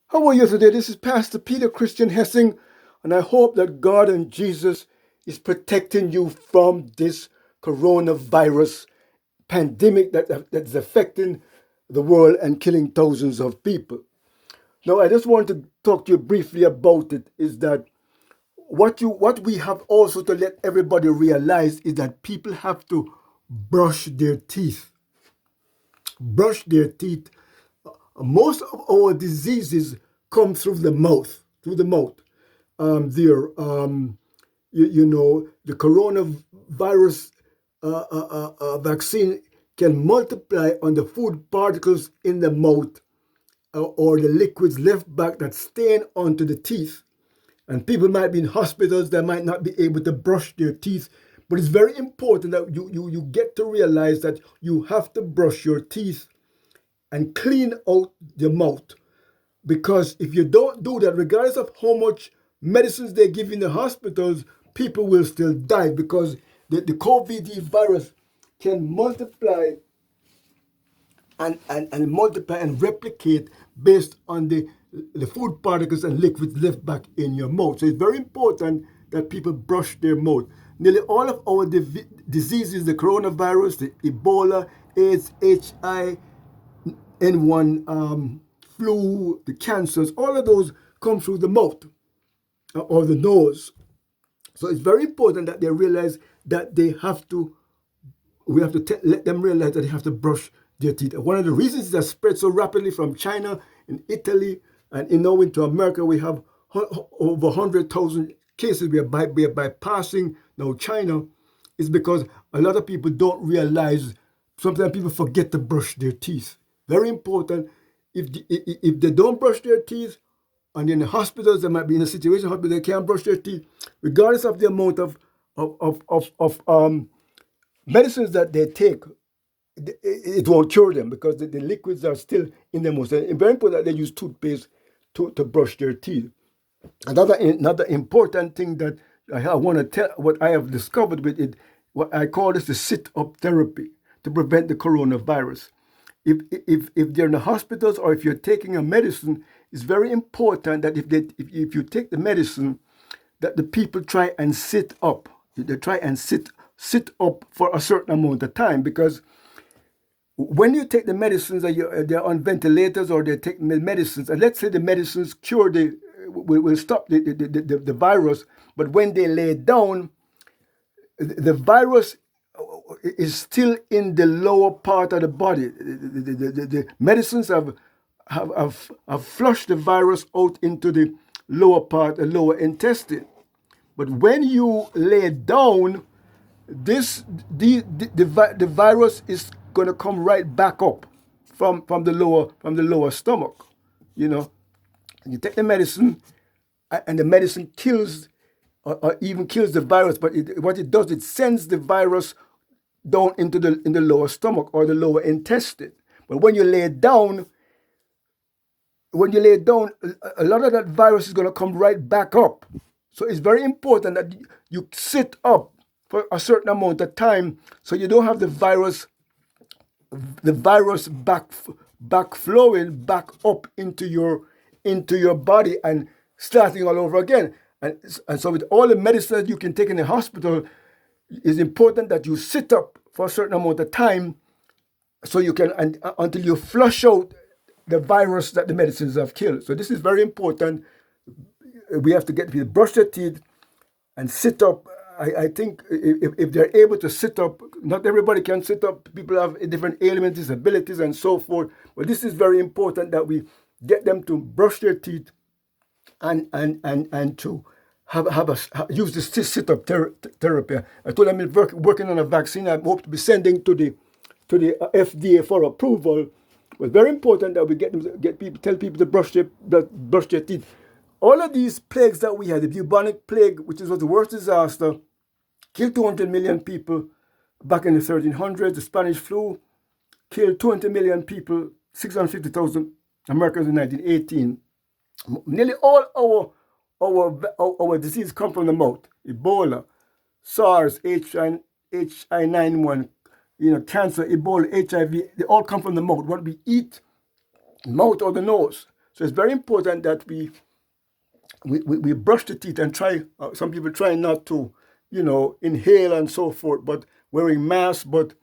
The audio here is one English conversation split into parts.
How are you today? This is Pastor Peter Christian Hessing, and I hope that God and Jesus is protecting you from this coronavirus pandemic that's affecting the world and killing thousands of people. Now, I just want to talk to you briefly about it. Is that what we have also to let everybody realize is that people have to brush their teeth. Brush their teeth. Most of our diseases come through the mouth, the coronavirus vaccine can multiply on the food particles in the mouth or the liquids left back that stain onto the teeth. And people might be in hospitals that might not be able to brush their teeth. But it's very important that you get to realize that you have to brush your teeth and clean out your mouth. Because if you don't do that, regardless of how much medicines they give in the hospitals, people will still die because the COVID virus can multiply and multiply and replicate based on the food particles and liquids left back in your mouth. So it's very important that people brush their mouth. Nearly all of our diseases, the coronavirus, the Ebola, AIDS, H1N1, flu, the cancers, all of those come through the mouth or the nose. So it's very important that they realize that we have to let them realize that they have to brush their teeth. And one of the reasons that spread so rapidly from China and Italy and now into America, we have over 100,000 cases. We are bypassing now China, is because a lot of people don't realize, sometimes people forget to brush their teeth. Very important. If they don't brush their teeth, and in the hospitals, they might be in a situation where they can't brush their teeth, regardless of the amount of medicines that they take, it won't cure them because the liquids are still in their mouth. It's very important that they use toothpaste to brush their teeth. Another important thing that I want to tell, what I have discovered with it, what I call this the sit-up therapy to prevent the coronavirus. If they're in the hospitals or if you're taking a medicine, it's very important that if you take the medicine, that the people try and sit up. They try and sit up for a certain amount of time, because when you take the medicines, they're on ventilators or they take medicines, and let's say the medicines will stop the virus, but when they lay down, the virus is still in the lower part of the body. The medicines have flushed the virus out into the lower part, the lower intestine. But when you lay down, the virus is going to come right back up from the lower stomach. You take the medicine, and the medicine kills or even kills the virus. But what it does, it sends the virus down in the lower stomach or the lower intestine. But when you lay down, a lot of that virus is going to come right back up. So it's very important that you sit up for a certain amount of time, so you don't have the virus back flowing back up into your body and starting all over again. And so with all the medicine that you can take in the hospital, it's important that you sit up for a certain amount of time, so you can until you flush out the virus that the medicines have killed. So this is very important. We have to get people to brush their teeth and sit up. I think if they're able to sit up, not everybody can sit up. People have different ailments, disabilities, and so forth. But this is very important that we get them to brush their teeth and to use this sit-up therapy. I told them I'm working on a vaccine. I hope to be sending to the FDA for approval. But very important that we tell people to brush their teeth. All of these plagues that we had, the bubonic plague, which was the worst disaster, killed 200 million people back in the 1300s. The Spanish flu killed 20 million people, 650,000 Americans in 1918. Nearly all our disease come from the mouth. Ebola, SARS, H1N1, cancer, Ebola, HIV, they all come from the mouth. What we eat, mouth or the nose. So it's very important that we brush the teeth and try. Some people try not to, inhale and so forth, but wearing masks. But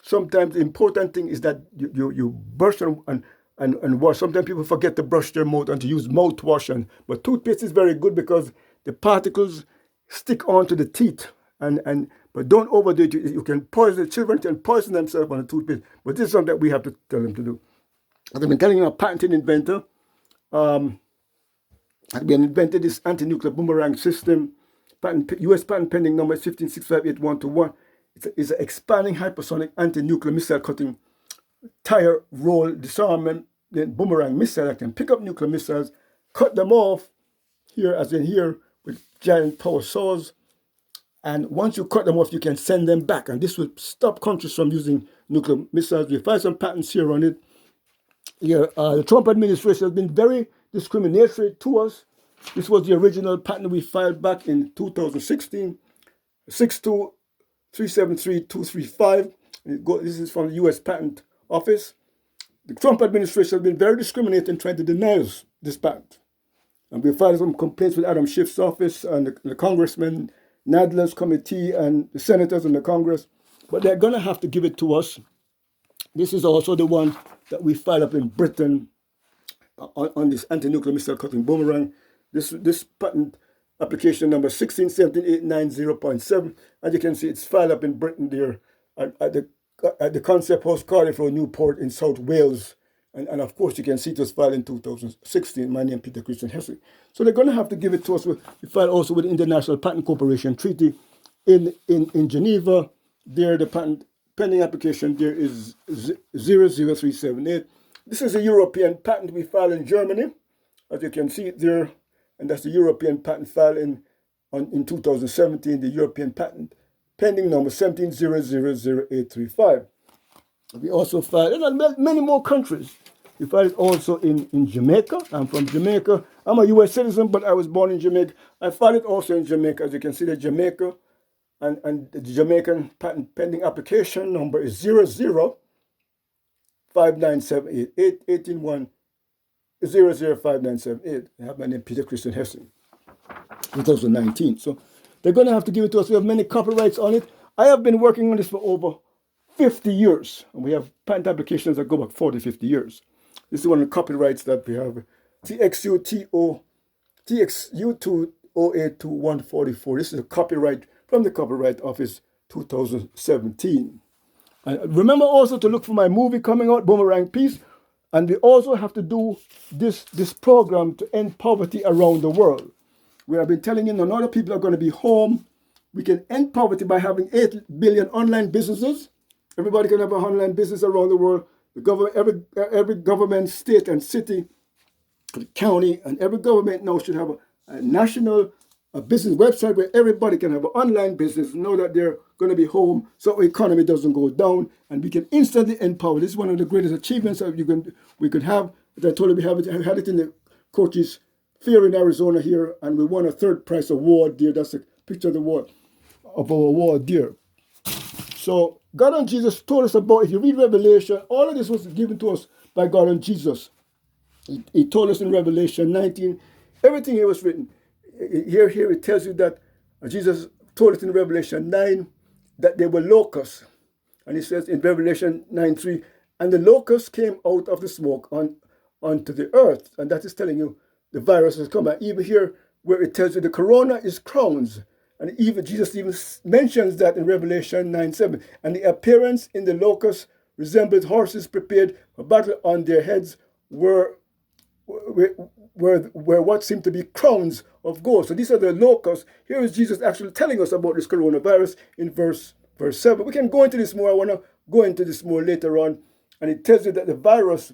sometimes the important thing is that you brush and wash. Sometimes people forget to brush their mouth and to use mouthwash. But toothpaste is very good because the particles stick onto the teeth. But don't overdo it. You can poison the children, can poison themselves on the toothpaste. But this is something that we have to tell them to do. As I've been telling you, a patented inventor had been invented this anti-nuclear boomerang system. U.S. patent pending number 1565811. It's an expanding hypersonic anti-nuclear missile cutting tire roll disarmament boomerang missile that can pick up nuclear missiles, cut them off here, as in here, with giant power saws. And once you cut them off, you can send them back. And this will stop countries from using nuclear missiles. We find some patents here on it. Here, the Trump administration has been very discriminatory to us. This was the original patent we filed back in 2016, 62373-235. This is from the U.S. Patent Office. The Trump administration has been very discriminating trying to deny us this patent. And we filed some complaints with Adam Schiff's office and the Congressman Nadler's committee and the senators in the Congress. But they're going to have to give it to us. This is also the one that we filed up in Britain on this anti-nuclear missile cutting boomerang. This patent application number 1617890.7. As you can see, it's filed up in Britain there at the Concept House, Cardiff Road, Newport in South Wales. And of course, you can see it was filed in 2016. My name is Peter Christian Hessing. So they're going to have to give it to us. We filed also with the International Patent Corporation Treaty in Geneva. There, the patent pending application there is 00378. This is a European patent we filed in Germany. As you can see there, and that's the European patent filed in 2017, the European patent pending number 17000835. We also filed in many more countries. We filed it also in Jamaica. I'm from Jamaica. I'm a U.S. citizen, but I was born in Jamaica. I filed it also in Jamaica. As you can see, the Jamaica and the Jamaican patent pending application number is 0059788 181005978. I have my name Peter Christian Hessing, 2019. So they're going to have to give it to us. We have many copyrights on it. I have been working on this for over 50 years. And we have patent applications that go back 40, 50 years. This is one of the copyrights that we have. TXU2082144. This is a copyright from the Copyright Office 2017. And remember also to look for my movie coming out, Boomerang Peace. And we also have to do this program to end poverty around the world. We have been telling you none other people are going to be home. We can end poverty by having 8 billion online businesses. Everybody can have an online business around the world. The government, every government, state and city, county, and every government now should have a national business website where everybody can have an online business, know that they're going to be home, so the economy doesn't go down, and we can instantly end poverty. This is one of the greatest achievements that we could have. As I told you, we had it in the coaches' fair in Arizona here, and we won a third prize award there. That's a picture of our award there. So God and Jesus told us about, if you read Revelation, all of this was given to us by God and Jesus. He told us in Revelation 19, everything here was written. Here it tells you that Jesus told us in Revelation 9 that they were locusts. And he says in Revelation 9:3, and the locusts came out of the smoke onto the earth. And that is telling you the virus has come. And even here where it tells you the corona is crowns. And even Jesus even mentions that in Revelation 9:7. And the appearance in the locusts resembled horses prepared for battle. On their heads were what seemed to be crowns of gold. So these are the locusts. Here is Jesus actually telling us about this coronavirus in verse 7. We can go into this more. I want to go into this more later on. And it tells you that the virus,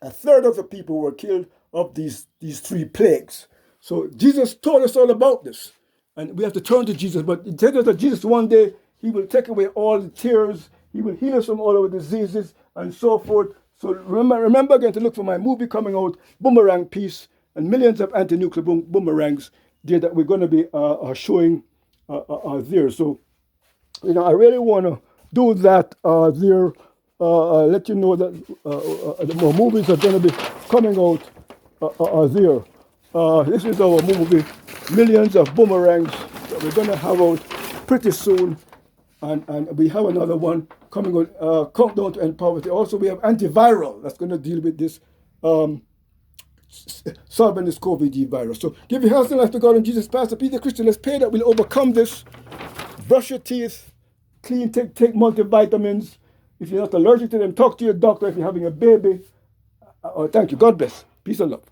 a third of the people were killed of these three plagues. So Jesus told us all about this. And we have to turn to Jesus. But it tells us that Jesus one day, he will take away all the tears. He will heal us from all our diseases and so forth. So remember again to look for my movie coming out, Boomerang Peace, and millions of anti-nuclear boomerangs there that we're going to be showing there. So, I really want to do that there. Let you know that the more movies are going to be coming out are there. This is our movie, Millions of Boomerangs, that we're going to have out pretty soon. And we have another one coming on, Countdown to End Poverty. Also, we have Antiviral that's going to deal with this, solving this COVID virus. So give your health and life to God and Jesus. Pastor Peter Christian, let's pray that we'll overcome this. Brush your teeth, clean, take multivitamins. If you're not allergic to them, talk to your doctor if you're having a baby. Thank you. God bless. Peace and love.